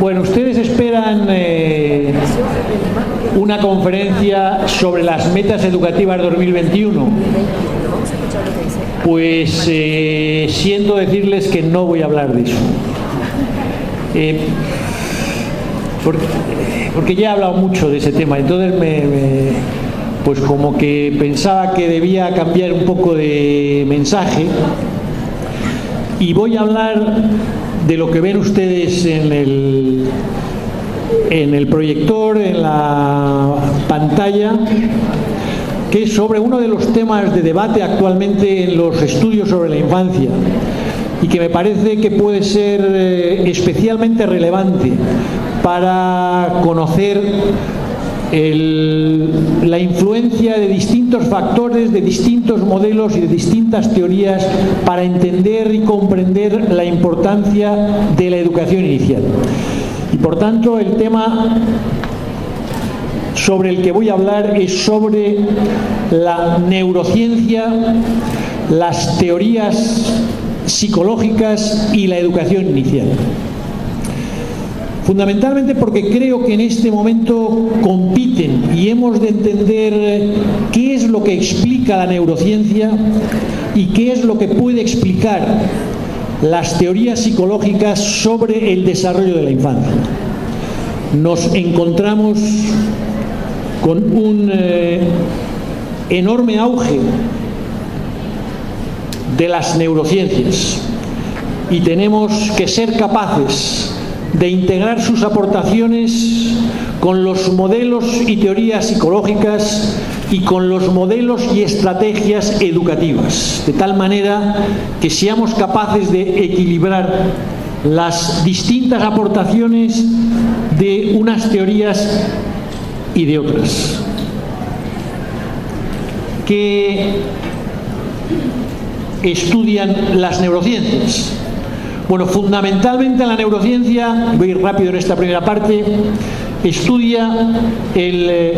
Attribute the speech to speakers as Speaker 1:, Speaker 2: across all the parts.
Speaker 1: Bueno, ustedes esperan una conferencia sobre las metas educativas 2021. Pues siento decirles que no voy a hablar de eso. Porque ya he hablado mucho de ese tema, entonces pues como que pensaba que debía cambiar un poco de mensaje y voy a hablar de lo que ven ustedes en el proyector, en la pantalla, que es sobre uno de los temas de debate actualmente en los estudios sobre la infancia y que me parece que puede ser especialmente relevante para conocer la influencia de distintos factores, de distintos modelos y de distintas teorías para entender y comprender la importancia de la educación inicial. Y por tanto, el tema sobre el que voy a hablar es sobre la neurociencia, las teorías psicológicas y la educación inicial. Fundamentalmente porque creo que en este momento compiten y hemos de entender qué es lo que explica la neurociencia y qué es lo que puede explicar las teorías psicológicas sobre el desarrollo de la infancia. Nos encontramos con un enorme auge de las neurociencias y tenemos que ser capaces de integrar sus aportaciones con los modelos y teorías psicológicas y con los modelos y estrategias educativas, de tal manera que seamos capaces de equilibrar las distintas aportaciones de unas teorías y de otras. ¿Qué estudian las neurociencias? Bueno, fundamentalmente la neurociencia, voy a ir rápido en esta primera parte, estudia el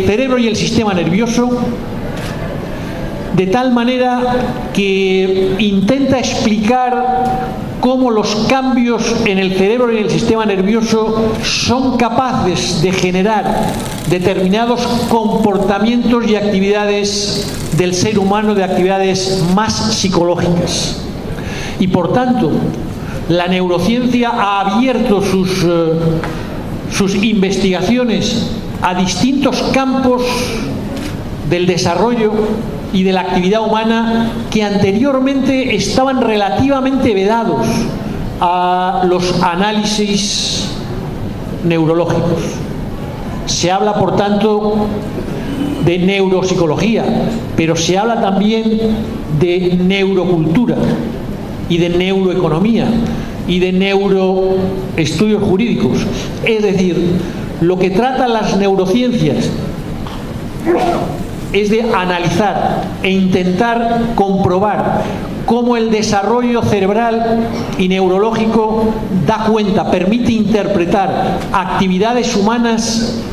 Speaker 1: cerebro y el sistema nervioso de tal manera que intenta explicar cómo los cambios en el cerebro y en el sistema nervioso son capaces de generar determinados comportamientos y actividades del ser humano, de actividades más psicológicas. Y por tanto, la neurociencia ha abierto sus investigaciones a distintos campos del desarrollo y de la actividad humana que anteriormente estaban relativamente vedados a los análisis neurológicos. Se habla, por tanto, de neuropsicología, pero se habla también de neurocultura y de neuroeconomía y de neuroestudios jurídicos. Es decir, lo que tratan las neurociencias es de analizar e intentar comprobar cómo el desarrollo cerebral y neurológico da cuenta, permite interpretar actividades humanas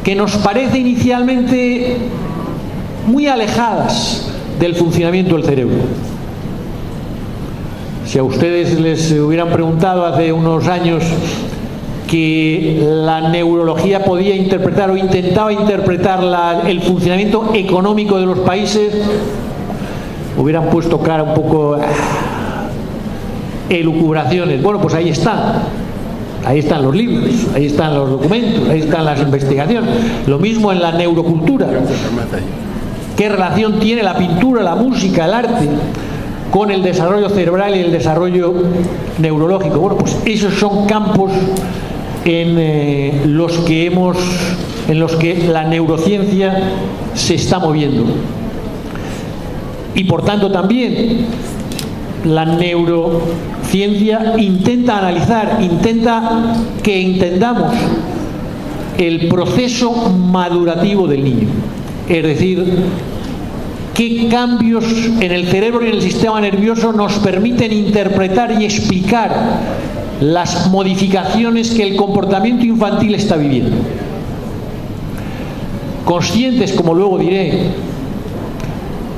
Speaker 1: que nos parece inicialmente muy alejadas del funcionamiento del cerebro. Si a ustedes les hubieran preguntado hace unos años que la neurología podía interpretar o intentaba interpretar el funcionamiento económico de los países, hubieran puesto cara un poco elucubraciones. Bueno, pues ahí están. Ahí están los libros, ahí están los documentos, ahí están las investigaciones. Lo mismo en la neurocultura. ¿Qué relación tiene la pintura, la música, el arte con el desarrollo cerebral y el desarrollo neurológico? Bueno, pues esos son campos en los que la neurociencia se está moviendo. Y por tanto también la neurociencia intenta analizar, intenta que entendamos el proceso madurativo del niño. Es decir, qué cambios en el cerebro y en el sistema nervioso nos permiten interpretar y explicar las modificaciones que el comportamiento infantil está viviendo. Conscientes, como luego diré,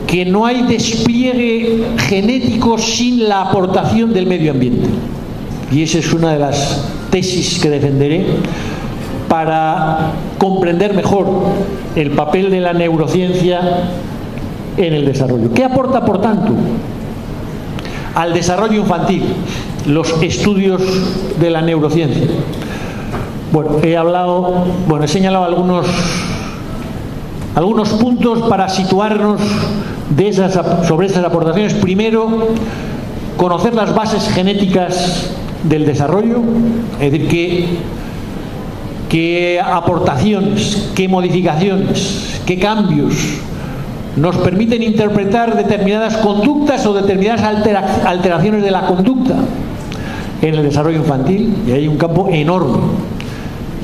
Speaker 1: que no hay despliegue genético sin la aportación del medio ambiente. y esa es una de las tesis que defenderé, para comprender mejor el papel de la neurociencia en el desarrollo. ¿Qué aporta, por tanto, al desarrollo infantil los estudios de la neurociencia? Bueno, he señalado algunos puntos para situarnos sobre esas aportaciones. Primero, conocer las bases genéticas del desarrollo, es decir, qué aportaciones, qué modificaciones, qué cambios nos permiten interpretar determinadas conductas o determinadas alteraciones de la conducta en el desarrollo infantil. Y hay un campo enorme,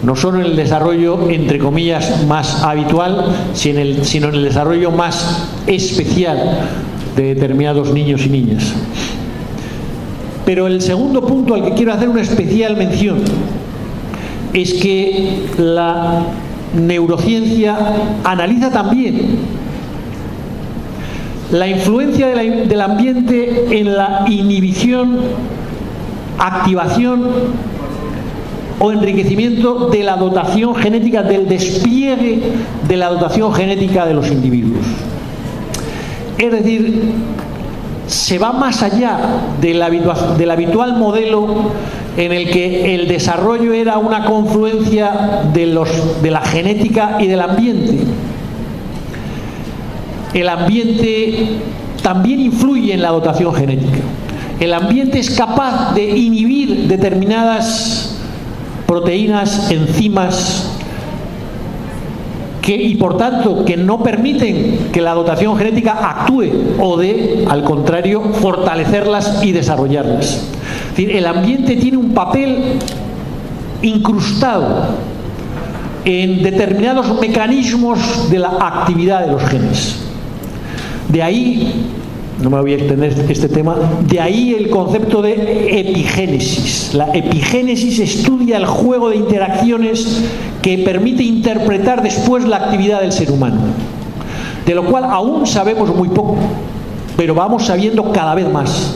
Speaker 1: no solo en el desarrollo, entre comillas, más habitual, sino en el desarrollo más especial de determinados niños y niñas. Pero el segundo punto al que quiero hacer una especial mención es que la neurociencia analiza también la influencia del ambiente en la inhibición, activación o enriquecimiento de la dotación genética, del despliegue de la dotación genética de los individuos. Es decir, se va más allá del habitual modelo en el que el desarrollo era una confluencia de la genética y del ambiente. El ambiente también influye en la dotación genética. El ambiente es capaz de inhibir determinadas proteínas, enzimas, y por tanto que no permiten que la dotación genética actúe, o al contrario, fortalecerlas y desarrollarlas. Es decir, el ambiente tiene un papel incrustado en determinados mecanismos de la actividad de los genes. De ahí, no me voy a extender este tema, de ahí el concepto de epigénesis. La epigénesis estudia el juego de interacciones que permite interpretar después la actividad del ser humano, de lo cual aún sabemos muy poco, pero vamos sabiendo cada vez más.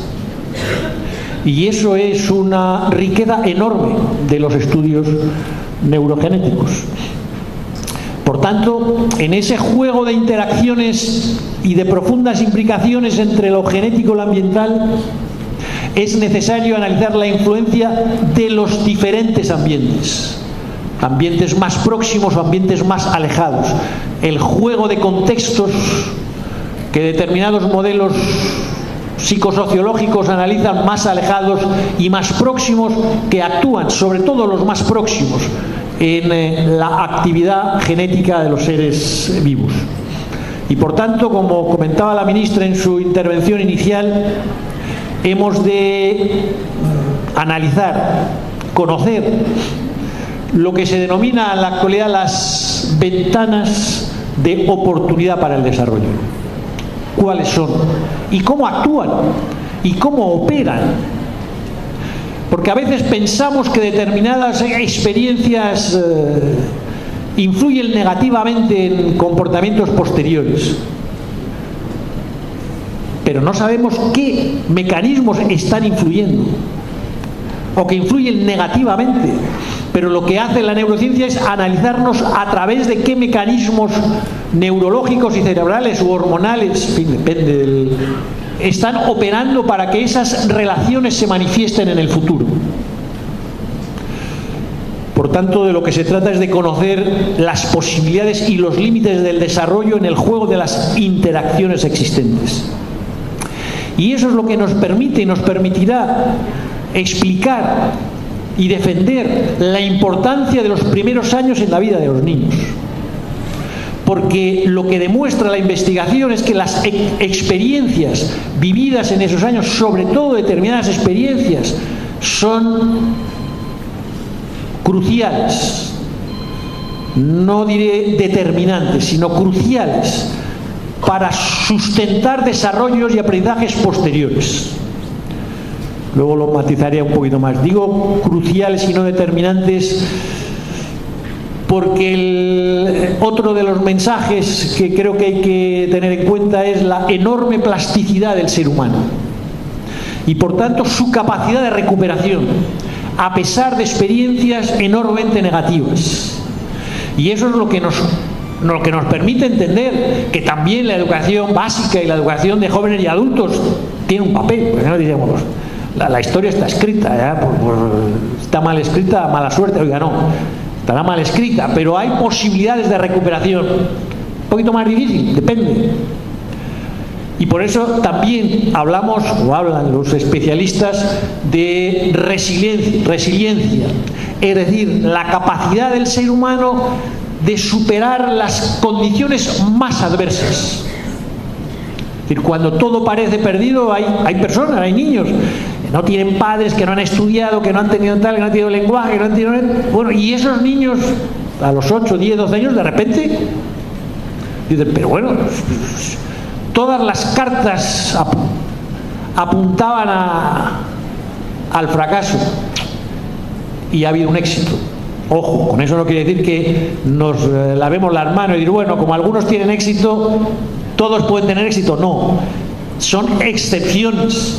Speaker 1: Y eso es una riqueza enorme de los estudios neurogenéticos. Por tanto, en ese juego de interacciones y de profundas implicaciones entre lo genético y lo ambiental, es necesario analizar la influencia de los diferentes ambientes más próximos o ambientes más alejados, el juego de contextos que determinados modelos psicosociológicos analizan, más alejados y más próximos, que actúan, sobre todo los más próximos, en la actividad genética de los seres vivos. Y por tanto, como comentaba la ministra en su intervención inicial, hemos de analizar, conocer lo que se denomina en la actualidad las ventanas de oportunidad para el desarrollo. ¿Cuáles son? ¿Y cómo actúan? ¿Y cómo operan? Porque a veces pensamos que determinadas experiencias influyen negativamente en comportamientos posteriores, pero no sabemos qué mecanismos están influyendo o que influyen negativamente. Pero lo que hace la neurociencia es analizarnos a través de qué mecanismos neurológicos y cerebrales u hormonales, en fin, depende están operando para que esas relaciones se manifiesten en el futuro. Por tanto, de lo que se trata es de conocer las posibilidades y los límites del desarrollo en el juego de las interacciones existentes. Y eso es lo que nos permite y nos permitirá explicar y defender la importancia de los primeros años en la vida de los niños. Porque lo que demuestra la investigación es que las experiencias vividas en esos años, sobre todo determinadas experiencias, son cruciales. No diré determinantes, sino cruciales para sustentar desarrollos y aprendizajes posteriores. Luego lo matizaré un poquito más. Digo cruciales y no determinantes porque otro de los mensajes que creo que hay que tener en cuenta es la enorme plasticidad del ser humano y por tanto su capacidad de recuperación a pesar de experiencias enormemente negativas. Y eso es lo que nos permite entender que también la educación básica y la educación de jóvenes y adultos tiene un papel. Porque no decimos, la historia está escrita, ¿ya? Está mal escrita, mala suerte. Oiga, no, estará mal escrita, pero hay posibilidades de recuperación. Un poquito más difícil, depende. Y por eso también hablamos, o hablan los especialistas, de resiliencia, es decir, la capacidad del ser humano de superar las condiciones más adversas. Es decir, cuando todo parece perdido, hay personas, hay niños que no tienen padres, que no han estudiado, que no han tenido tal, que no han tenido lenguaje, que no han tenido... Bueno, y esos niños, a los 8, 10, 12 años, de repente, dicen, pero bueno, todas las cartas apuntaban al fracaso y ha habido un éxito. Ojo, con eso no quiere decir que nos lavemos las manos y decir, bueno, como algunos tienen éxito, todos pueden tener éxito. No, son excepciones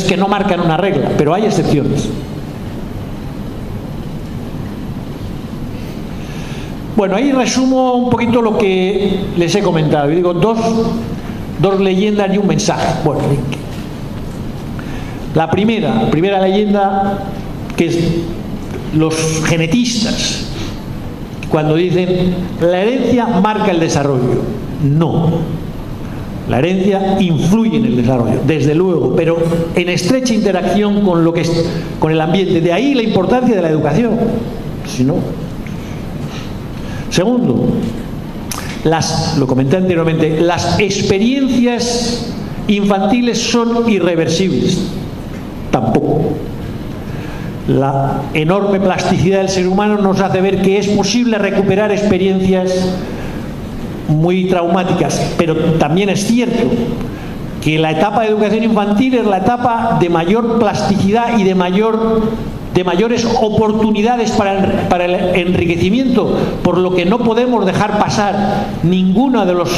Speaker 1: que no marcan una regla, pero hay excepciones. Bueno, ahí resumo un poquito lo que les he comentado. Yo digo dos leyendas y un mensaje. Bueno, la primera leyenda, que es los genetistas, cuando dicen la herencia marca el desarrollo. No, la herencia influye en el desarrollo, desde luego, pero en estrecha interacción con el ambiente. De ahí la importancia de la educación. Si no. Segundo, lo comenté anteriormente, las experiencias infantiles son irreversibles. Tampoco. La enorme plasticidad del ser humano nos hace ver que es posible recuperar experiencias muy traumáticas, pero también es cierto que la etapa de educación infantil es la etapa de mayor plasticidad y de mayores oportunidades para el enriquecimiento, por lo que no podemos dejar pasar ninguna de las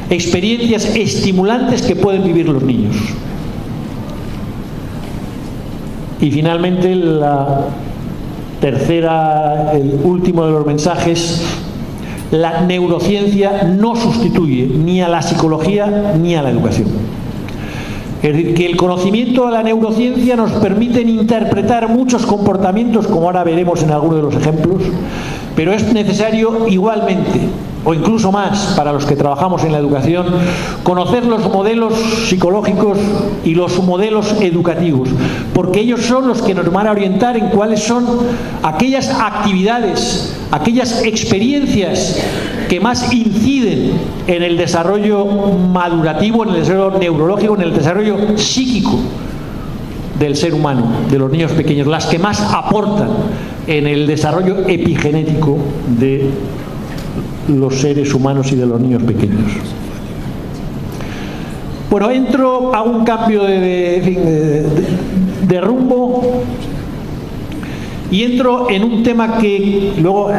Speaker 1: experiencias estimulantes que pueden vivir los niños. Y finalmente, el último de los mensajes: la neurociencia no sustituye ni a la psicología ni a la educación. Es decir, que el conocimiento de la neurociencia nos permite interpretar muchos comportamientos, como ahora veremos en algunos de los ejemplos, pero es necesario igualmente, o incluso más para los que trabajamos en la educación, conocer los modelos psicológicos y los modelos educativos, porque ellos son los que nos van a orientar en cuáles son aquellas actividades, aquellas experiencias que más inciden en el desarrollo madurativo, en el desarrollo neurológico, en el desarrollo psíquico del ser humano, de los niños pequeños, las que más aportan en el desarrollo epigenético de los seres humanos y de los niños pequeños. Bueno, hago un cambio de rumbo y entro en un tema que luego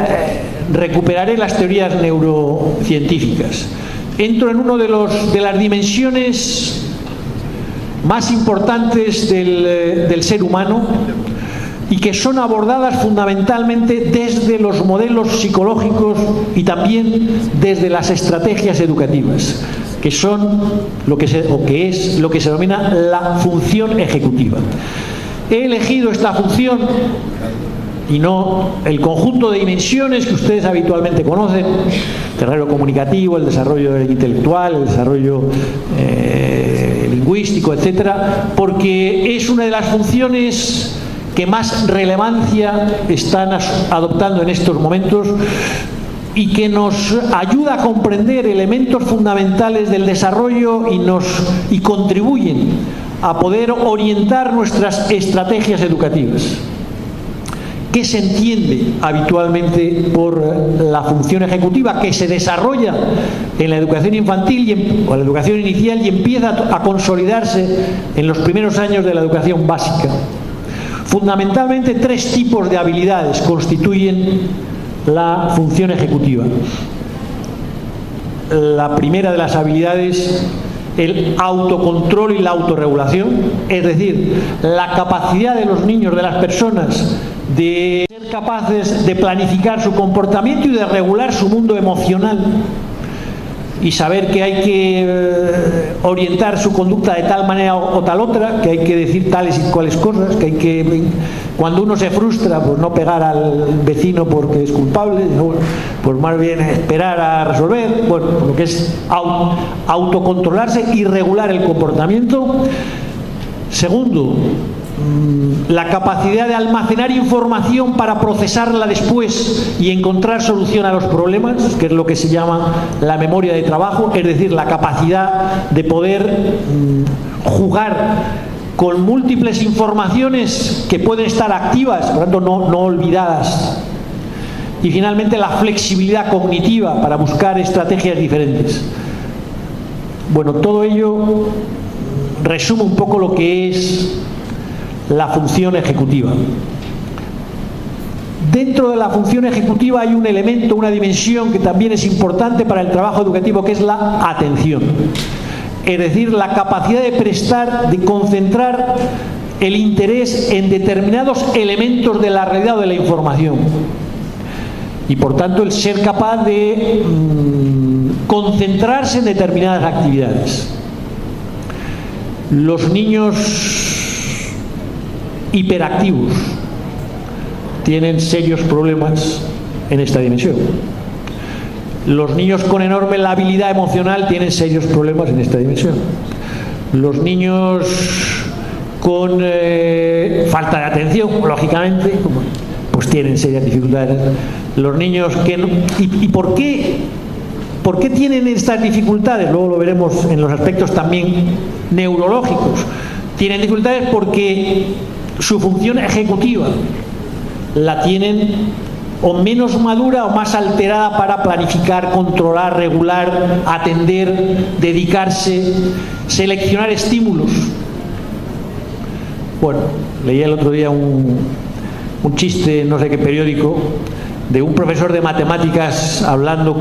Speaker 1: recuperaré las teorías neurocientíficas. Entro en uno de las dimensiones más importantes del ser humano y que son abordadas fundamentalmente desde los modelos psicológicos y también desde las estrategias educativas, que son lo que es lo que se denomina la función ejecutiva. He elegido esta función y no el conjunto de dimensiones que ustedes habitualmente conocen: el desarrollo comunicativo, el desarrollo intelectual, el desarrollo lingüístico, etcétera, porque es una de las funciones que más relevancia están adoptando en estos momentos y que nos ayuda a comprender elementos fundamentales del desarrollo y contribuyen a poder orientar nuestras estrategias educativas. ¿Qué se entiende habitualmente por la función ejecutiva que se desarrolla en la educación infantil o en la educación inicial y empieza a consolidarse en los primeros años de la educación básica? Fundamentalmente, tres tipos de habilidades constituyen la función ejecutiva. La primera de las habilidades el autocontrol y la autorregulación, es decir, la capacidad de los niños, de las personas, de ser capaces de planificar su comportamiento y de regular su mundo emocional y saber que hay que orientar su conducta de tal manera o tal otra, que hay que decir tales y cuales cosas, que hay que, cuando uno se frustra, pues no pegar al vecino porque es culpable, pues más bien esperar a resolver, bueno, lo que es autocontrolarse y regular el comportamiento. Segundo, la capacidad de almacenar información para procesarla después y encontrar solución a los problemas, que es lo que se llama la memoria de trabajo, es decir, la capacidad de poder jugar con múltiples informaciones que pueden estar activas, por lo tanto no olvidadas. Y finalmente la flexibilidad cognitiva para buscar estrategias diferentes. Bueno, todo ello resume un poco lo que es la función ejecutiva. Dentro de la función ejecutiva hay un elemento, una dimensión que también es importante para el trabajo educativo, que es la atención. Es decir, la capacidad de prestar, de concentrar el interés en determinados elementos de la realidad o de la información. Y por tanto el ser capaz de concentrarse en determinadas actividades. Los niños hiperactivos tienen serios problemas en esta dimensión. Los niños con enorme labilidad emocional tienen serios problemas en esta dimensión. Los niños con falta de atención, lógicamente, pues tienen serias dificultades. Los niños que no, ¿y por qué tienen estas dificultades? Luego lo veremos en los aspectos también neurológicos. Tienen dificultades porque su función ejecutiva la tienen o menos madura o más alterada para planificar, controlar, regular, atender, dedicarse, seleccionar estímulos. Bueno, leí el otro día un chiste, no sé qué periódico, de un profesor de matemáticas hablando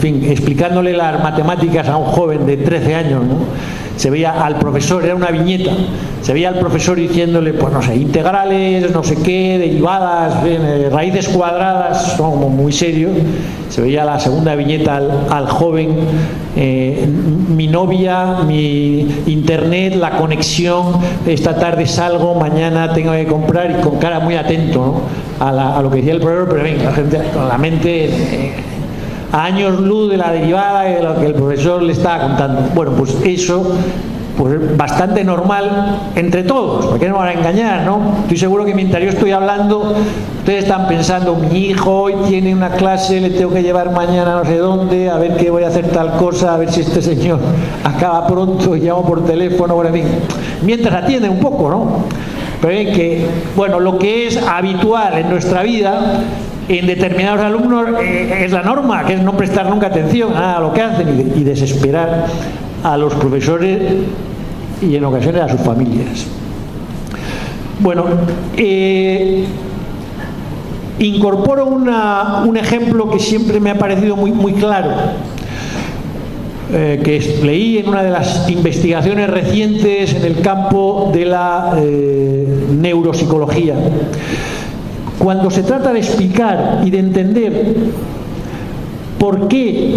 Speaker 1: explicándole las matemáticas a un joven de 13 años, ¿no? Se veía al profesor, era una viñeta, se veía al profesor diciéndole, pues no sé, integrales, no sé qué, derivadas, raíces cuadradas, son como muy serios. Se veía la segunda viñeta al joven, mi novia, mi internet, la conexión, esta tarde salgo, mañana tengo que comprar, y con cara muy atento, ¿no? a lo que decía el profesor, pero venga, la gente con la mente a años luz de la derivada de lo que el profesor le estaba contando. Bueno, pues eso pues bastante normal entre todos, ¿por qué no van a engañar, no? Estoy seguro que mientras yo estoy hablando, ustedes están pensando, mi hijo hoy tiene una clase, le tengo que llevar mañana no sé dónde, a ver qué voy a hacer tal cosa, a ver si este señor acaba pronto y llamo por teléfono, bueno, en fin, mientras atienden un poco, ¿no? Pero ven que, bueno, lo que es habitual en nuestra vida, en determinados alumnos es la norma, que es no prestar nunca atención a lo que hacen y desesperar a los profesores y en ocasiones a sus familias. Bueno, incorporo un ejemplo que siempre me ha parecido muy claro, que leí en una de las investigaciones recientes en el campo de la neuropsicología. Cuando se trata de explicar y de entender por qué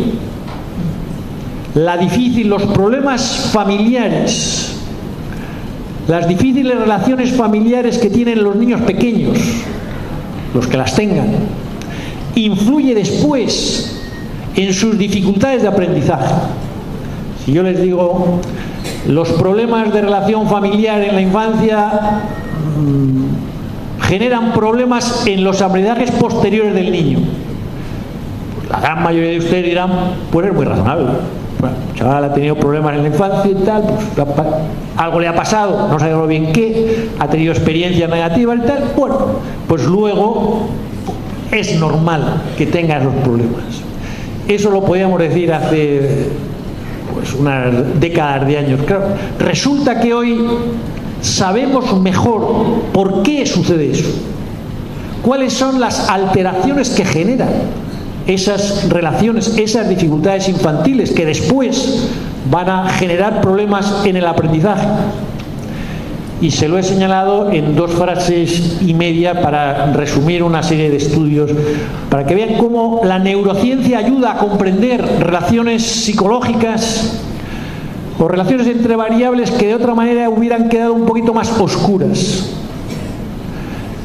Speaker 1: los problemas familiares, las difíciles relaciones familiares que tienen los niños pequeños, los que las tengan, influye después en sus dificultades de aprendizaje. Si yo les digo, los problemas de relación familiar en la infancia generan problemas en los aprendizajes posteriores del niño. Pues la gran mayoría de ustedes dirán, pues es muy razonable. Bueno, el chaval ha tenido problemas en la infancia y tal, pues algo le ha pasado, no sabe bien qué, ha tenido experiencias negativas y tal, bueno, pues luego es normal que tenga esos problemas. Eso lo podíamos decir hace pues unas décadas de años. Claro, resulta que hoy sabemos mejor por qué sucede eso, cuáles son las alteraciones que generan esas relaciones, esas dificultades infantiles que después van a generar problemas en el aprendizaje. Y se lo he señalado en 2 frases y media para resumir una serie de estudios, para que vean cómo la neurociencia ayuda a comprender relaciones psicológicas o relaciones entre variables que de otra manera hubieran quedado un poquito más oscuras.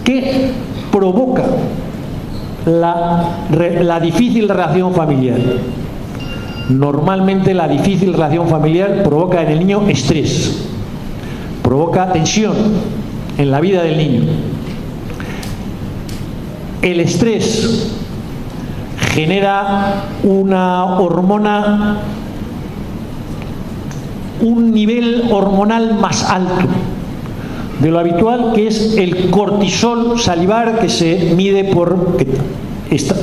Speaker 1: ¿Qué provoca la difícil relación familiar? Normalmente la difícil relación familiar provoca en el niño estrés, provoca tensión en la vida del niño. El estrés genera una hormona, un nivel hormonal más alto de lo habitual, que es el cortisol salivar, que se mide por...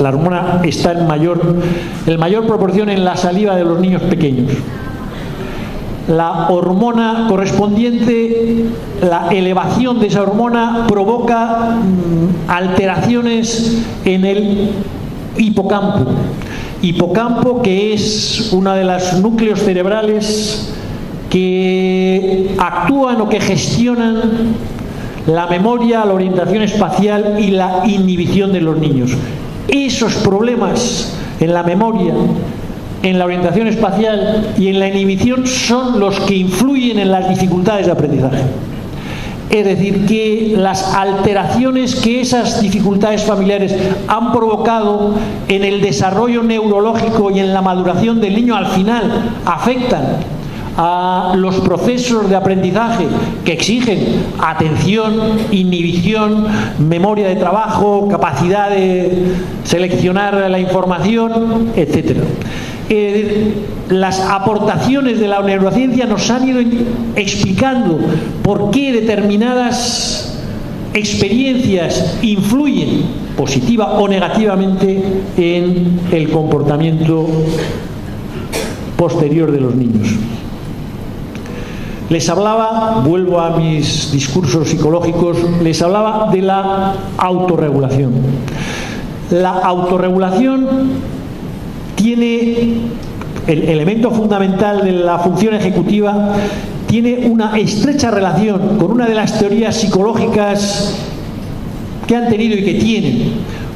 Speaker 1: la hormona está en mayor proporción en la saliva de los niños pequeños. La hormona correspondiente, la elevación de esa hormona provoca alteraciones en el hipocampo, que es uno de los núcleos cerebrales que actúan o que gestionan la memoria, la orientación espacial y la inhibición de los niños. Esos problemas en la memoria, en la orientación espacial y en la inhibición son los que influyen en las dificultades de aprendizaje. Es decir, que las alteraciones que esas dificultades familiares han provocado en el desarrollo neurológico y en la maduración del niño, al final afectan a los procesos de aprendizaje que exigen atención, inhibición, memoria de trabajo, capacidad de seleccionar la información, etc. Las aportaciones de la neurociencia nos han ido explicando por qué determinadas experiencias influyen positiva o negativamente en el comportamiento posterior de los niños. Les hablaba, vuelvo a mis discursos psicológicos, les hablaba de la autorregulación. La autorregulación tiene el elemento fundamental de la función ejecutiva, tiene una estrecha relación con una de las teorías psicológicas que han tenido y que tienen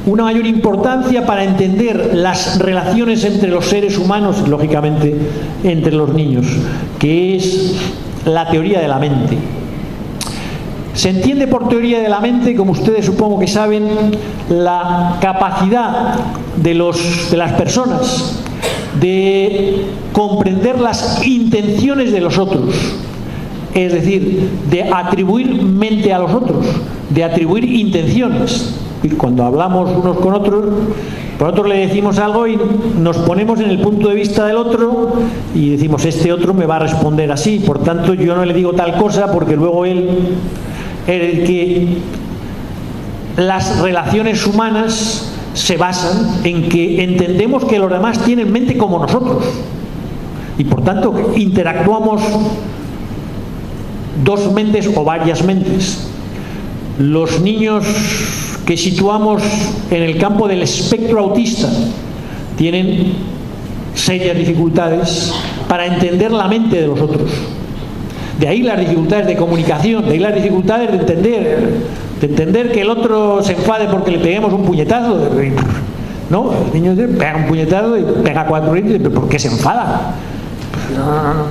Speaker 1: una mayor importancia para entender las relaciones entre los seres humanos, lógicamente entre los niños, que es la teoría de la mente. Se entiende por teoría de la mente, como ustedes supongo que saben, la capacidad de las personas de comprender las intenciones de los otros, es decir, de atribuir mente a los otros, de atribuir intenciones. Y cuando hablamos unos con otros, por otro le decimos algo y nos ponemos en el punto de vista del otro y decimos, este otro me va a responder así, por tanto yo no le digo tal cosa porque luego él es el que... Las relaciones humanas se basan en que entendemos que los demás tienen mente como nosotros y por tanto interactuamos dos mentes o varias mentes. Los niños que situamos en el campo del espectro autista tienen serias dificultades para entender la mente de los otros. De ahí las dificultades de comunicación, de ahí las dificultades de entender que el otro se enfade porque le peguemos un puñetazo. ¿No? El niño pega un puñetazo y pega 4 gritos y dice, ¿por qué se enfada? No.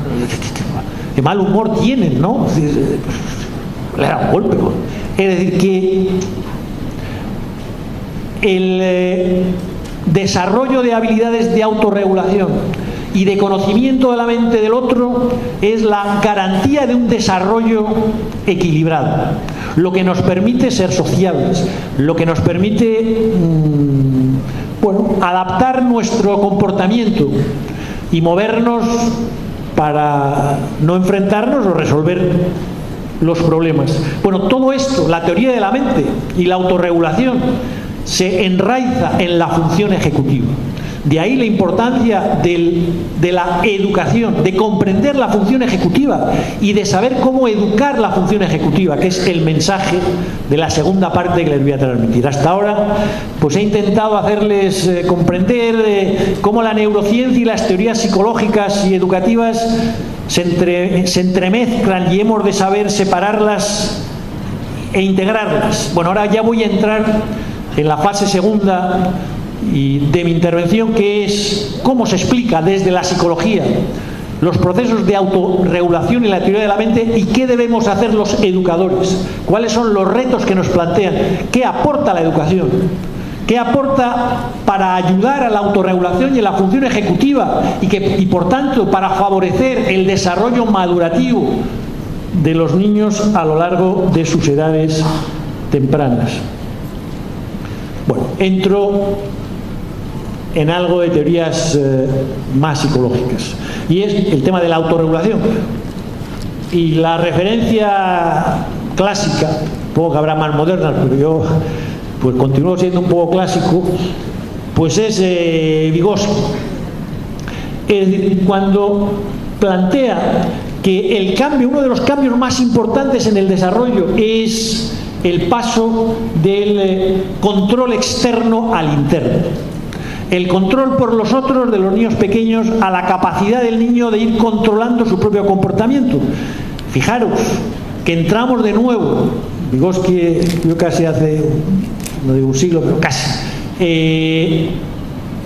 Speaker 1: Qué mal humor tienen, ¿no? Le da un golpe. Es decir, que el desarrollo de habilidades de autorregulación y de conocimiento de la mente del otro es la garantía de un desarrollo equilibrado, lo que nos permite ser sociables, lo que nos permite adaptar nuestro comportamiento y movernos para no enfrentarnos o resolver los problemas. Bueno, todo esto, la teoría de la mente y la autorregulación, se enraiza en la función ejecutiva. De ahí la importancia de la educación, de comprender la función ejecutiva y de saber cómo educar la función ejecutiva, que es el mensaje de la segunda parte que les voy a transmitir. Hasta ahora, pues he intentado hacerles comprender cómo la neurociencia y las teorías psicológicas y educativas se entremezclan y hemos de saber separarlas e integrarlas. Bueno, ahora ya voy a entrar en la fase segunda de mi intervención, que es cómo se explica desde la psicología los procesos de autorregulación y la teoría de la mente y qué debemos hacer los educadores, cuáles son los retos que nos plantean, qué aporta la educación, qué aporta para ayudar a la autorregulación y a la función ejecutiva y por tanto para favorecer el desarrollo madurativo de los niños a lo largo de sus edades tempranas. Bueno, entro en algo de teorías más psicológicas, y es el tema de la autorregulación. Y la referencia clásica, supongo que habrá más modernas, pero yo pues continúo siendo un poco clásico, pues es Vygotsky. Es decir, cuando plantea que el cambio, uno de los cambios más importantes en el desarrollo es el paso del control externo al interno. El control por los otros de los niños pequeños a la capacidad del niño de ir controlando su propio comportamiento. Fijaros que entramos de nuevo, Vygotsky, yo casi hace, no digo un siglo, pero casi,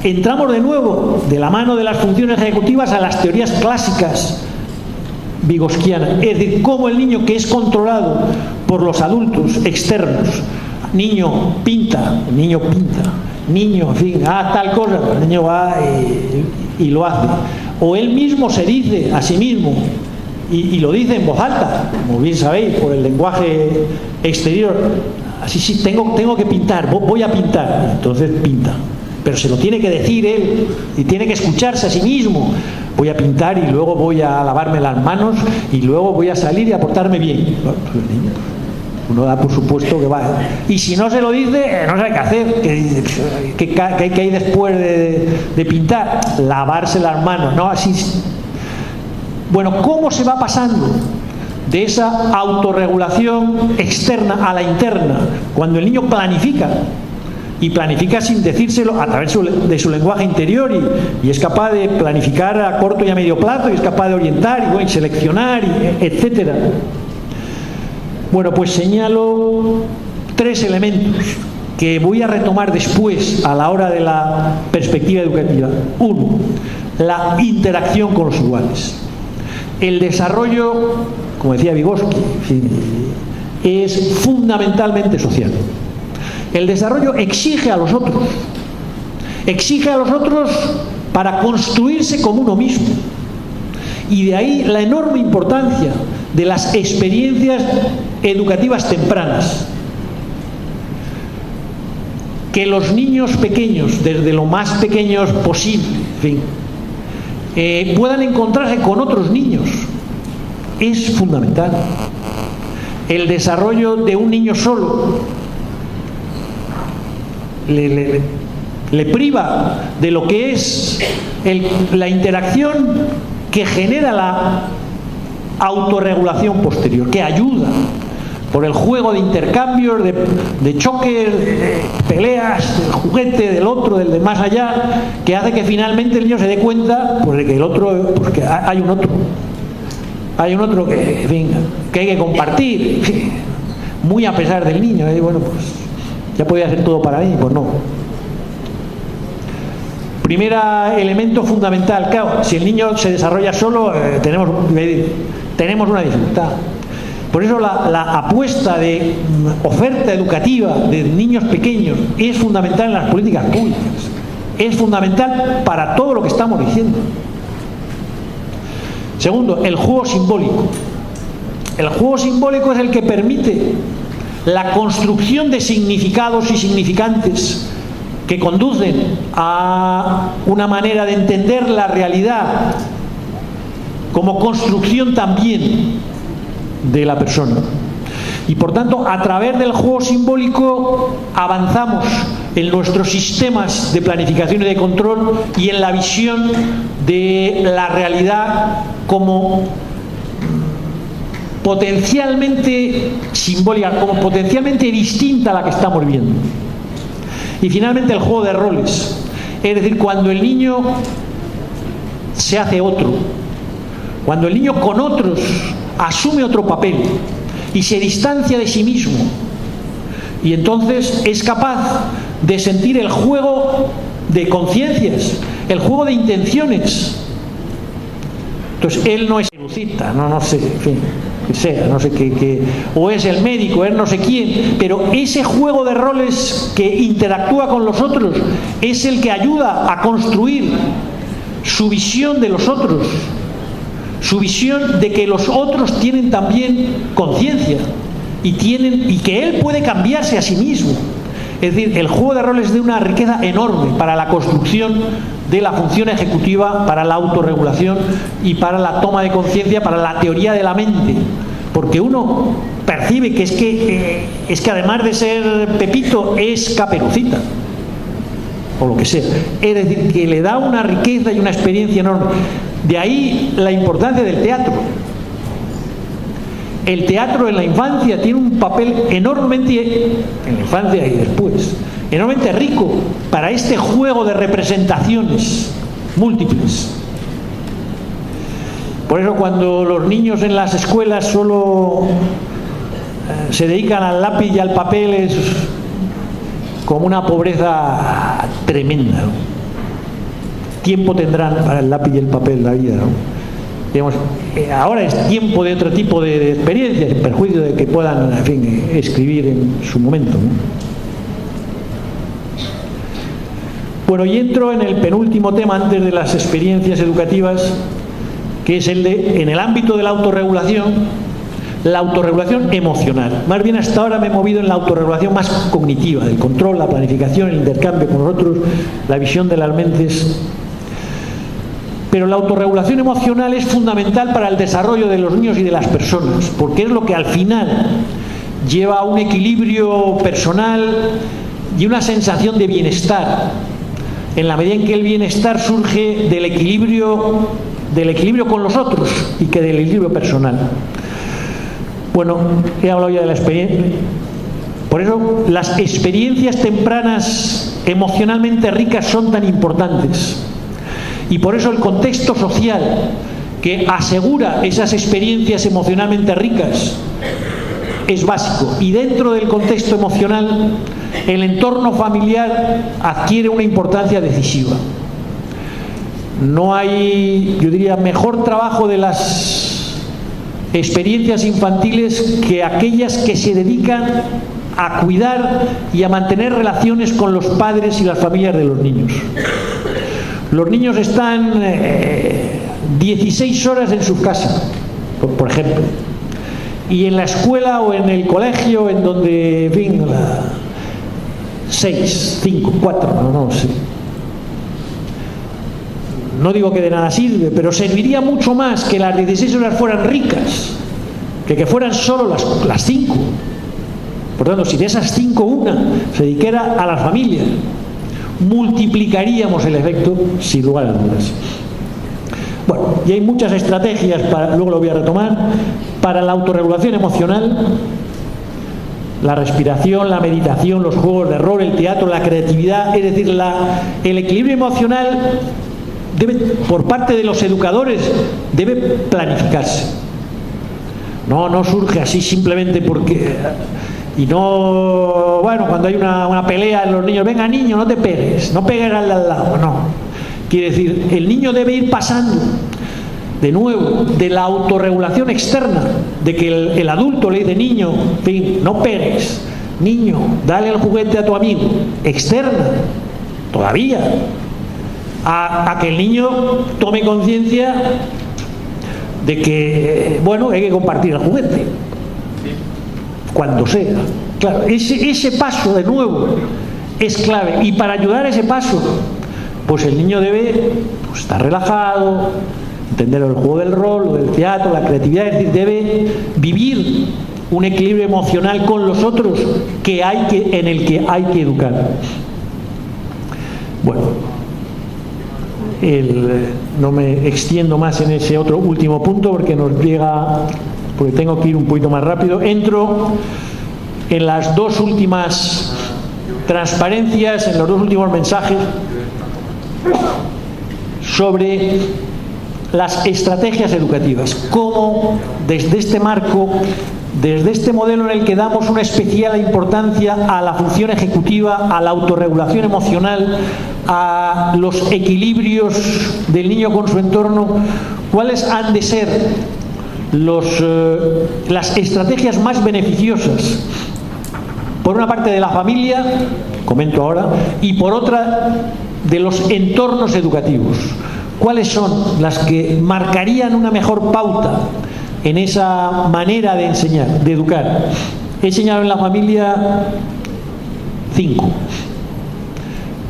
Speaker 1: entramos de nuevo de la mano de las funciones ejecutivas a las teorías clásicas vygotskianas. Es decir, cómo el niño que es controlado por los adultos externos, niño pinta, niño, en fin, tal cosa, pues el niño va y lo hace. O él mismo se dice a sí mismo, y lo dice en voz alta, como bien sabéis, por el lenguaje exterior, así sí, tengo que pintar, voy a pintar, entonces pinta. Pero se lo tiene que decir él, y tiene que escucharse a sí mismo. Voy a pintar y luego voy a lavarme las manos y luego voy a salir y a portarme bien. Uno da por supuesto que va. Y si no se lo dice, no sabe qué hacer. ¿Qué hay después de pintar? Lavarse las manos, ¿no? Así. Bueno, ¿cómo se va pasando de esa autorregulación externa a la interna? Cuando el niño planifica, y planifica sin decírselo a través de su lenguaje interior, y es capaz de planificar a corto y a medio plazo, y es capaz de orientar y seleccionar, etcétera. Bueno, pues señalo 3 elementos que voy a retomar después a la hora de la perspectiva educativa. 1, la interacción con los iguales. El desarrollo, como decía Vygotsky, es fundamentalmente social. El desarrollo exige a los otros para construirse como uno mismo. Y de ahí la enorme importancia de las experiencias educativas tempranas. Que los niños pequeños, desde lo más pequeños posible, puedan encontrarse con otros niños. Es fundamental. El desarrollo de un niño solo le priva de lo que es la interacción que genera la autorregulación posterior, que ayuda por el juego de intercambios, de choques, de peleas, del juguete, del otro, del de más allá, que hace que finalmente el niño se dé cuenta pues, de que el otro, pues que hay un otro que, en fin, que hay que compartir, en fin, muy a pesar del niño. Bueno, pues ya podía ser todo para mí, pues no. Primer elemento fundamental, claro, si el niño se desarrolla solo, tenemos una dificultad. Por eso la apuesta de oferta educativa de niños pequeños es fundamental en las políticas públicas. Es fundamental para todo lo que estamos diciendo. Segundo, el juego simbólico. El juego simbólico es el que permite la construcción de significados y significantes que conducen a una manera de entender la realidad como construcción también de la persona. Y por tanto, a través del juego simbólico avanzamos en nuestros sistemas de planificación y de control y en la visión de la realidad como potencialmente simbólica, como potencialmente distinta a la que estamos viendo. Y finalmente el juego de roles, es decir, cuando el niño se hace otro, cuando el niño con otros asume otro papel y se distancia de sí mismo, y entonces es capaz de sentir el juego de conciencias, el juego de intenciones. Entonces él no es Lucita, no sé, en fin, que sea, no sé qué, o es el médico, es no sé quién, pero ese juego de roles que interactúa con los otros es el que ayuda a construir su visión de los otros, su visión de que los otros tienen también conciencia y que él puede cambiarse a sí mismo. Es decir, el juego de roles es de una riqueza enorme para la construcción de la función ejecutiva, para la autorregulación y para la toma de conciencia, para la teoría de la mente. Porque uno percibe que es que además de ser Pepito, es Caperucita, o lo que sea. Es decir, que le da una riqueza y una experiencia enorme. De ahí la importancia del teatro. El teatro en la infancia tiene un papel enormemente, en la infancia y después, enormemente rico para este juego de representaciones múltiples. Por eso cuando los niños en las escuelas solo se dedican al lápiz y al papel es como una pobreza tremenda, ¿no? Tiempo tendrán para el lápiz y el papel la vida, ¿no? Digamos, ahora es tiempo de otro tipo de experiencias, en perjuicio de que puedan, en fin, escribir en su momento, ¿no? Bueno, y entro en el penúltimo tema antes de las experiencias educativas, que es el de, en el ámbito de la autorregulación emocional. Más bien hasta ahora me he movido en la autorregulación más cognitiva, del control, la planificación, el intercambio con los otros, la visión de las mentes. Pero la autorregulación emocional es fundamental para el desarrollo de los niños y de las personas, porque es lo que al final lleva a un equilibrio personal y una sensación de bienestar, en la medida en que el bienestar surge del equilibrio con los otros y que del equilibrio personal. Bueno, he hablado ya de la experiencia. Por eso las experiencias tempranas emocionalmente ricas son tan importantes. Y por eso el contexto social que asegura esas experiencias emocionalmente ricas es básico. Y dentro del contexto emocional, el entorno familiar adquiere una importancia decisiva. No hay, yo diría, mejor trabajo de las experiencias infantiles que aquellas que se dedican a cuidar y a mantener relaciones con los padres y las familias de los niños. Los niños están 16 horas en su casa, por ejemplo, y en la escuela o en el colegio, en donde, en fin, 6, 5, 4, no sé. No digo que de nada sirve, pero serviría mucho más que las 16 horas fueran ricas, que fueran solo las 5. Por tanto, si de esas 5 una se dedicara a las familias, multiplicaríamos el efecto sin lugar a dudas. Bueno, y hay muchas estrategias, luego lo voy a retomar, para la autorregulación emocional: la respiración, la meditación, los juegos de rol, el teatro, la creatividad. Es decir, el equilibrio emocional debe, por parte de los educadores, debe planificarse. No surge así simplemente porque... Y no, bueno, cuando hay una pelea en los niños, venga niño, no te pegues, no pegues al lado, no. Quiere decir, el niño debe ir pasando, de nuevo, de la autorregulación externa, de que el adulto le dice, niño, en fin, no pegues, niño, dale el juguete a tu amigo, externa, todavía, a que el niño tome conciencia de que, bueno, hay que compartir el juguete. Cuando sea. Claro, ese paso de nuevo es clave, y para ayudar a ese paso, pues el niño debe estar relajado, entender el juego del rol, del teatro, la creatividad, es decir, debe vivir un equilibrio emocional con los otros en el que hay que educar. Bueno, no me extiendo más en ese otro último punto porque porque tengo que ir un poquito más rápido. Entro en las dos últimas transparencias, en los dos últimos mensajes sobre las estrategias educativas. Cómo desde este marco, desde este modelo en el que damos una especial importancia a la función ejecutiva, a la autorregulación emocional, a los equilibrios del niño con su entorno, cuáles han de ser las estrategias más beneficiosas, por una parte de la familia, comento ahora, y por otra de los entornos educativos. ¿Cuáles son las que marcarían una mejor pauta en esa manera de enseñar, de educar? He señalado en la familia 5.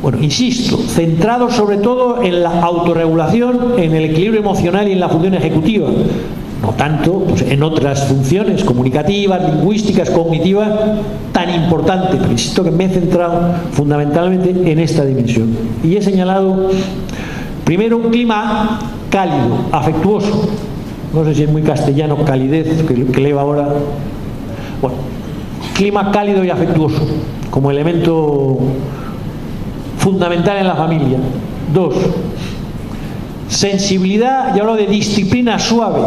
Speaker 1: Bueno, insisto, centrado sobre todo en la autorregulación, en el equilibrio emocional y en la función ejecutiva. No tanto pues, en otras funciones comunicativas, lingüísticas, cognitivas, tan importantes. Pero insisto que me he centrado fundamentalmente en esta dimensión. Y he señalado, primero, un clima cálido, afectuoso. No sé si es muy castellano, calidez, que leo ahora. Bueno, clima cálido y afectuoso, como elemento fundamental en la familia. 2, sensibilidad, y hablo de disciplina suave.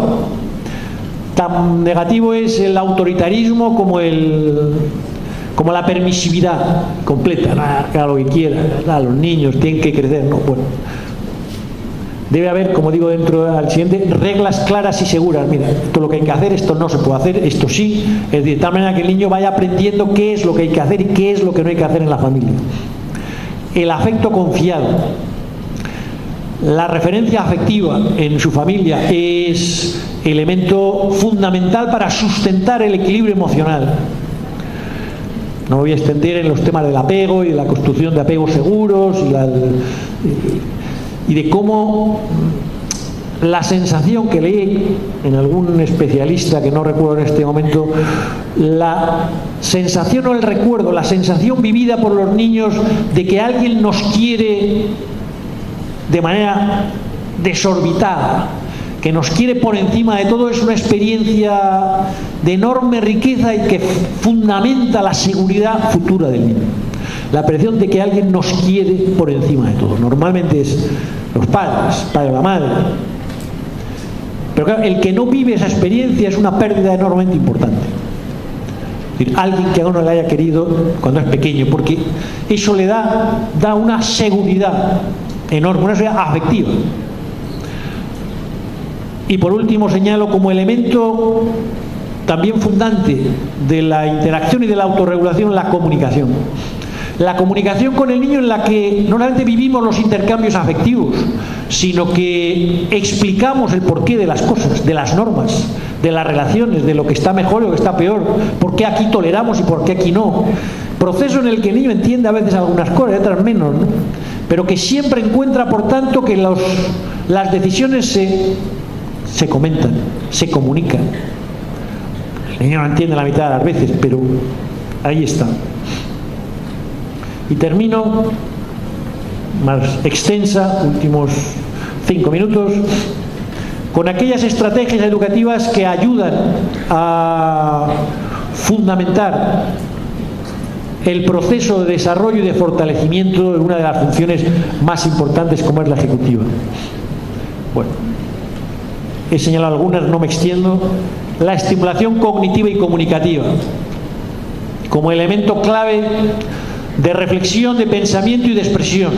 Speaker 1: Tan negativo es el autoritarismo como la permisividad completa. Haga lo que quiera, los niños tienen que crecer. No, bueno. Debe haber, como digo dentro del siguiente, reglas claras y seguras. Mira, esto es lo que hay que hacer, esto no se puede hacer, esto sí. Es decir, de tal manera que el niño vaya aprendiendo qué es lo que hay que hacer y qué es lo que no hay que hacer en la familia. El afecto confiado. La referencia afectiva en su familia es elemento fundamental para sustentar el equilibrio emocional. No me voy a extender en los temas del apego y de la construcción de apegos seguros y de cómo la sensación que leí en algún especialista que no recuerdo en este momento, la sensación o el recuerdo, la sensación vivida por los niños de que alguien nos quiere de manera desorbitada, que nos quiere por encima de todo, es una experiencia de enorme riqueza y que fundamenta la seguridad futura del niño. La percepción de que alguien nos quiere por encima de todo. Normalmente es los padres, padre o la madre. Pero claro, el que no vive esa experiencia es una pérdida enormemente importante. Es decir, alguien que a uno le haya querido cuando es pequeño, porque eso le da una seguridad enorme, una seguridad afectiva. Y por último señalo como elemento también fundante de la interacción y de la autorregulación la comunicación. La comunicación con el niño en la que no solamente vivimos los intercambios afectivos, sino que explicamos el porqué de las cosas, de las normas, de las relaciones, de lo que está mejor y lo que está peor, por qué aquí toleramos y por qué aquí no. Proceso en el que el niño entiende a veces algunas cosas y otras menos, ¿no? Pero que siempre encuentra, por tanto, que las decisiones se comentan, se comunican. El niño no entiende la mitad de las veces, pero ahí está. Y termino, más extensa, últimos 5 minutos, con aquellas estrategias educativas que ayudan a fundamentar el proceso de desarrollo y de fortalecimiento de una de las funciones más importantes como es la ejecutiva. Bueno, he señalado algunas, no me extiendo. La estimulación cognitiva y comunicativa como elemento clave de reflexión, de pensamiento y de expresión.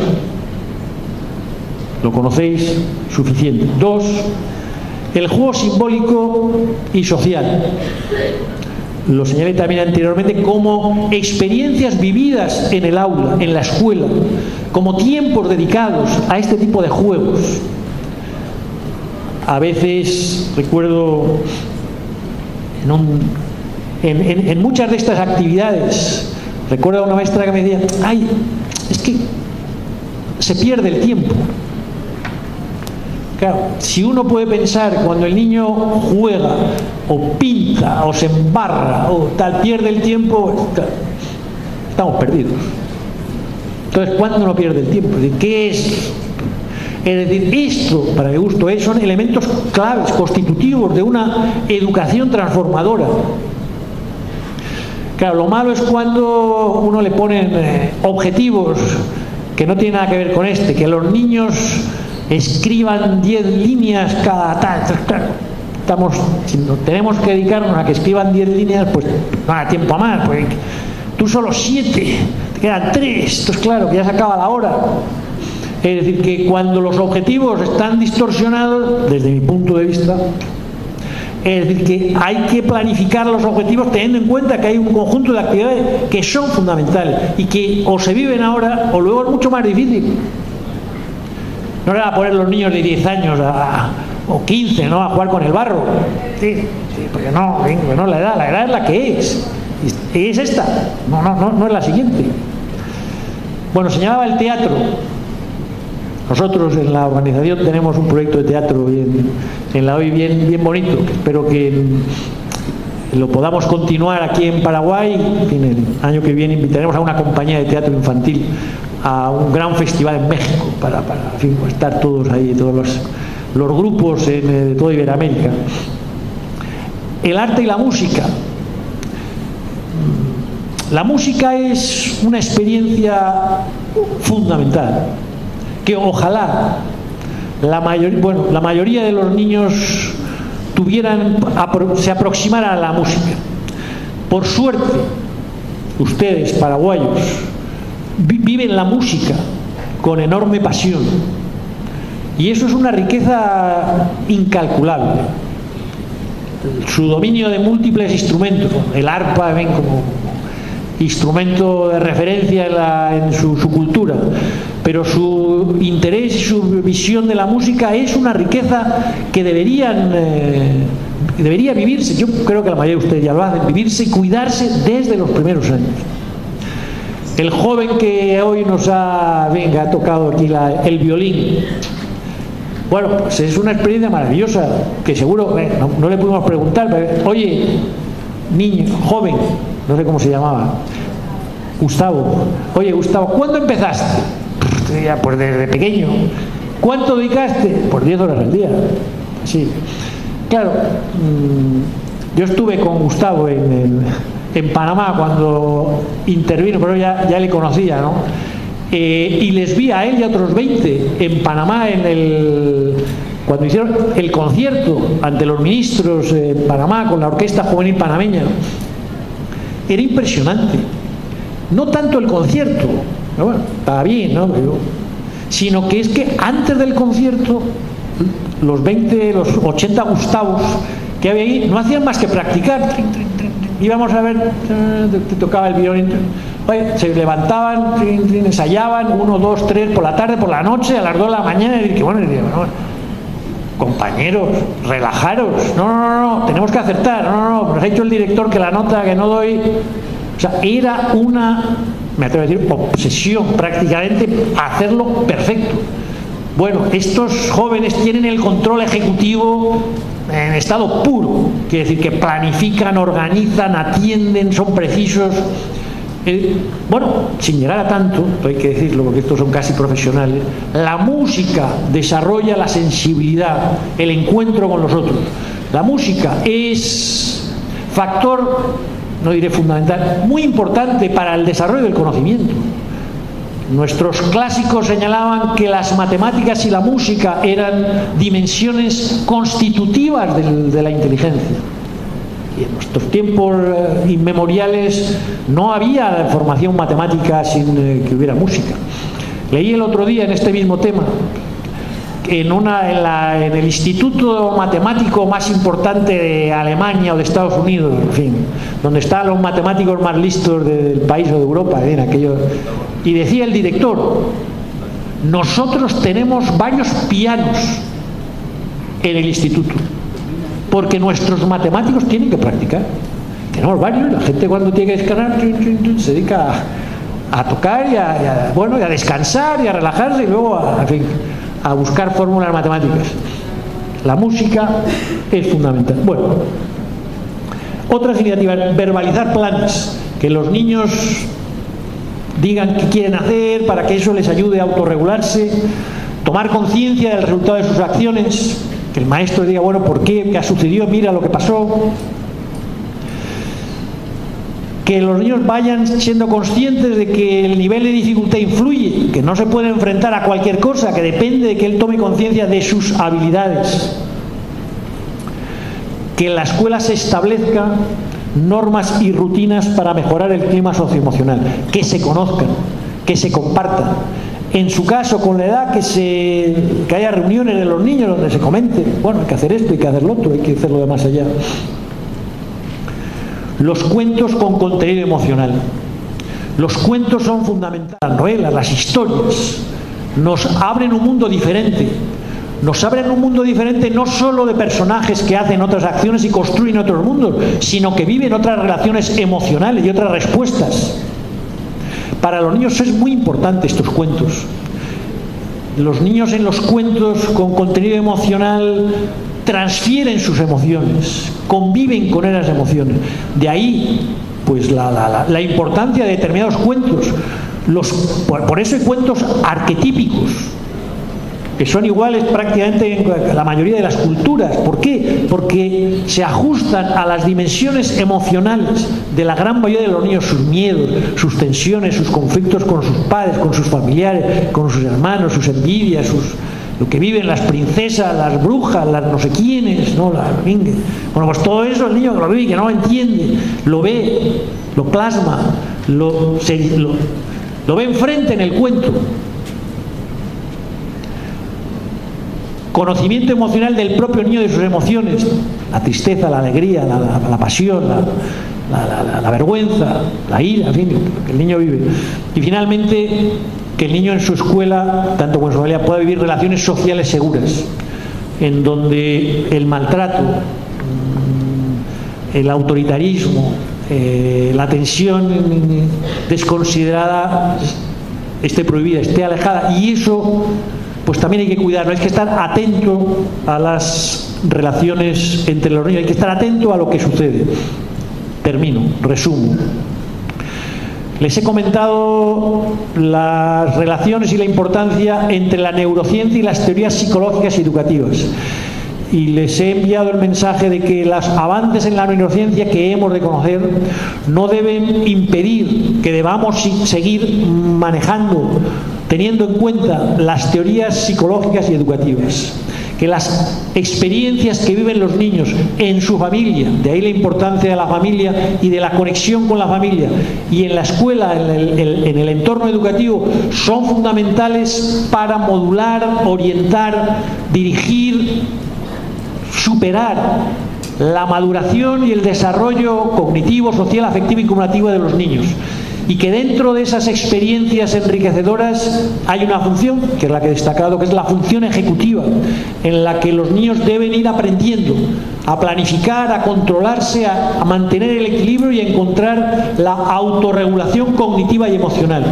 Speaker 1: Lo conocéis suficiente. 2, el juego simbólico y social. Lo señalé también anteriormente como experiencias vividas en el aula, en la escuela, como tiempos dedicados a este tipo de juegos. A veces recuerdo en muchas de estas actividades, recuerdo a una maestra que me decía, ay, es que se pierde el tiempo. Claro, si uno puede pensar cuando el niño juega o pinta, o se embarra, o tal, pierde el tiempo, estamos perdidos. Entonces, ¿cuándo no pierde el tiempo? ¿Qué es? Es decir, esto, para mi gusto, son elementos claves, constitutivos de una educación transformadora. Claro, lo malo es cuando uno le ponen objetivos que no tienen nada que ver con que los niños escriban 10 líneas cada tal. Si tenemos que dedicarnos a que escriban 10 líneas, pues no da tiempo a más, pues tú solo 7, te quedan 3, entonces claro, que ya se acaba la hora. Es decir, que cuando los objetivos están distorsionados, desde mi punto de vista, es decir, que hay que planificar los objetivos teniendo en cuenta que hay un conjunto de actividades que son fundamentales y que o se viven ahora o luego es mucho más difícil. No le va a poner los niños de 10 años o 15, ¿no?, a jugar con el barro. Sí, porque no, la edad es la que es. Y es esta, no es la siguiente. Bueno, señalaba el teatro. Nosotros en la organización tenemos un proyecto de teatro en la OI bien bonito, que espero que lo podamos continuar aquí en Paraguay. El año que viene invitaremos a una compañía de teatro infantil a un gran festival en México para en fin, estar todos ahí, todos los grupos de toda Iberoamérica. El arte y la música. La música es una experiencia fundamental que ojalá la mayoría de los niños se aproximaran a la música. Por suerte, ustedes, paraguayos, viven la música con enorme pasión. Y eso es una riqueza incalculable. Su dominio de múltiples instrumentos, el arpa ven como instrumento de referencia en su cultura, pero su interés y su visión de la música es una riqueza que debería vivirse. Yo creo que la mayoría de ustedes ya lo hacen, vivirse y cuidarse desde los primeros años. El joven que hoy nos ha tocado aquí el violín, bueno, pues es una experiencia maravillosa que seguro, no le pudimos preguntar, pero, oye, niño, joven, no sé cómo se llamaba, Gustavo, oye Gustavo, ¿cuándo empezaste? Pues desde pequeño. ¿Cuánto dedicaste? Pues 10 horas al día. Sí. Claro, yo estuve con Gustavo en Panamá cuando intervino, pero ya le conocía, ¿no? Y les vi a él y a otros 20 en Panamá cuando hicieron el concierto ante los ministros en Panamá con la Orquesta Juvenil Panameña. Era impresionante. No tanto el concierto, pero bueno, estaba bien, ¿no? Sino que es que antes del concierto los 80 Gustavos que había ahí no hacían más que practicar. Íbamos a ver, te tocaba el violín, se levantaban, ensayaban 1, 2, 3 por la tarde, por la noche, a las 2 de la mañana, y bueno, compañeros, relajaros, no, tenemos que acertar, no, nos ha dicho el director que la nota que no doy. O sea, era me atrevo a decir, obsesión prácticamente hacerlo perfecto. Bueno, estos jóvenes tienen el control ejecutivo en estado puro, quiere decir que planifican, organizan, atienden, son precisos. Bueno, sin llegar a tanto, hay que decirlo porque estos son casi profesionales, la música desarrolla la sensibilidad, el encuentro con los otros. La música es factor, no diré fundamental, muy importante para el desarrollo del conocimiento. Nuestros clásicos señalaban que las matemáticas y la música eran dimensiones constitutivas de la inteligencia. Y en nuestros tiempos inmemoriales no había formación matemática sin que hubiera música. Leí el otro día en este mismo tema, en el instituto matemático más importante de Alemania o de Estados Unidos, en fin, donde están los matemáticos más listos del país o de Europa, y decía el director: nosotros tenemos varios pianos en el instituto, porque nuestros matemáticos tienen que practicar. Tenemos varios, la gente cuando tiene que descargar se dedica a tocar y a descansar y a relajarse y luego a buscar fórmulas matemáticas. La música es fundamental. Bueno, Otras iniciativas, verbalizar planes, que los niños digan qué quieren hacer para que eso les ayude a autorregularse, tomar conciencia del resultado de sus acciones, que el maestro diga, bueno, ¿por qué? ¿Qué ha sucedido? Mira lo que pasó. Que los niños vayan siendo conscientes de que el nivel de dificultad influye, que no se puede enfrentar a cualquier cosa, que depende de que él tome conciencia de sus habilidades. Que en la escuela se establezcan normas y rutinas para mejorar el clima socioemocional, que se conozcan, que se compartan. En su caso, con la edad, que haya reuniones de los niños donde se comente, bueno, hay que hacer esto, hay que hacer lo otro, hay que hacerlo de más allá. Los cuentos con contenido emocional. Los cuentos son fundamentales. Las novelas, las historias, nos abren un mundo diferente. Nos abren un mundo diferente no solo de personajes que hacen otras acciones y construyen otros mundos, sino que viven otras relaciones emocionales y otras respuestas. Para los niños es muy importante estos cuentos. Los niños en los cuentos con contenido emocional transfieren sus emociones, conviven con esas emociones. De ahí, pues, la importancia de determinados cuentos. Por eso hay cuentos arquetípicos, que son iguales prácticamente en la mayoría de las culturas. ¿Por qué? Porque se ajustan a las dimensiones emocionales de la gran mayoría de los niños, sus miedos, sus tensiones, sus conflictos con sus padres, con sus familiares, con sus hermanos, sus envidias, lo que viven las princesas, las brujas, las no sé quiénes, ¿no? Bueno, pues todo eso el niño que lo vive y que no lo entiende, lo ve, lo plasma, lo ve enfrente en el cuento. Conocimiento emocional del propio niño de sus emociones, la tristeza, la alegría, la pasión, la vergüenza, la ira, en fin, que el niño vive. Y finalmente, que el niño en su escuela, tanto como en su familia, pueda vivir relaciones sociales seguras, en donde el maltrato, el autoritarismo, la tensión desconsiderada esté prohibida, esté alejada, y eso pues también hay que cuidarlo. Hay que estar atento a las relaciones entre los niños, hay que estar atento a lo que sucede. Termino, resumo. Les he comentado las relaciones y la importancia entre la neurociencia y las teorías psicológicas y educativas. Y les he enviado el mensaje de que los avances en la neurociencia que hemos de conocer no deben impedir que debamos seguir manejando, teniendo en cuenta las teorías psicológicas y educativas. Que las experiencias que viven los niños en su familia, de ahí la importancia de la familia y de la conexión con la familia, y en la escuela, en el entorno educativo, son fundamentales para modular, orientar, dirigir, superar la maduración y el desarrollo cognitivo, social, afectivo y comunicativo de los niños. Y que dentro de esas experiencias enriquecedoras hay una función, que es la que he destacado, que es la función ejecutiva, en la que los niños deben ir aprendiendo a planificar, a controlarse, a mantener el equilibrio y a encontrar la autorregulación cognitiva y emocional.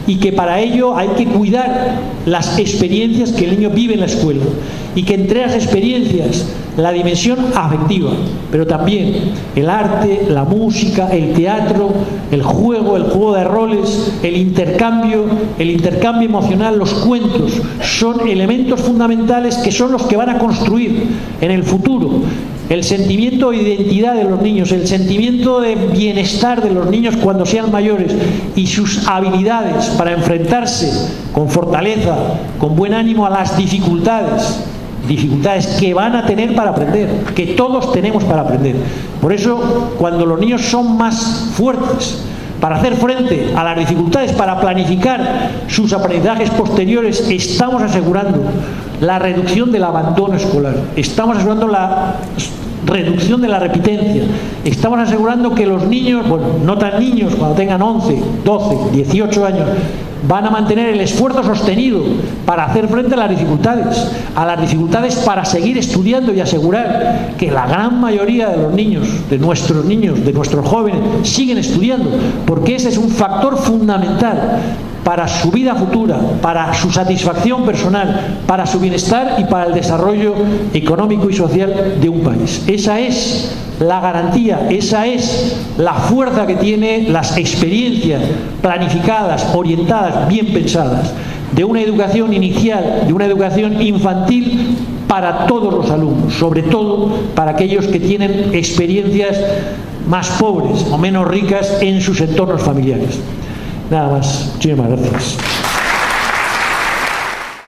Speaker 1: Y que para ello hay que cuidar las experiencias que el niño vive en la escuela. Y que entre las experiencias, la dimensión afectiva, pero también el arte, la música, el teatro, el juego de roles, el intercambio emocional, los cuentos, son elementos fundamentales que son los que van a construir en el futuro el sentimiento de identidad de los niños, el sentimiento de bienestar de los niños cuando sean mayores, y sus habilidades para enfrentarse con fortaleza, con buen ánimo a las dificultades que van a tener para aprender, que todos tenemos para aprender. Por eso, cuando los niños son más fuertes para hacer frente a las dificultades, para planificar sus aprendizajes posteriores, estamos asegurando la reducción del abandono escolar, estamos asegurando la reducción de la repitencia, estamos asegurando que los niños, bueno, no tan niños, cuando tengan 11, 12, 18 años, van a mantener el esfuerzo sostenido para hacer frente a las dificultades para seguir estudiando y asegurar que la gran mayoría de los niños, de nuestros jóvenes, siguen estudiando, porque ese es un factor fundamental para su vida futura, para su satisfacción personal, para su bienestar y para el desarrollo económico y social de un país. Esa es la garantía, esa es la fuerza que tiene las experiencias planificadas, orientadas, bien pensadas, de una educación inicial, de una educación infantil para todos los alumnos, sobre todo para aquellos que tienen experiencias más pobres o menos ricas en sus entornos familiares. Nada más. Muchísimas gracias.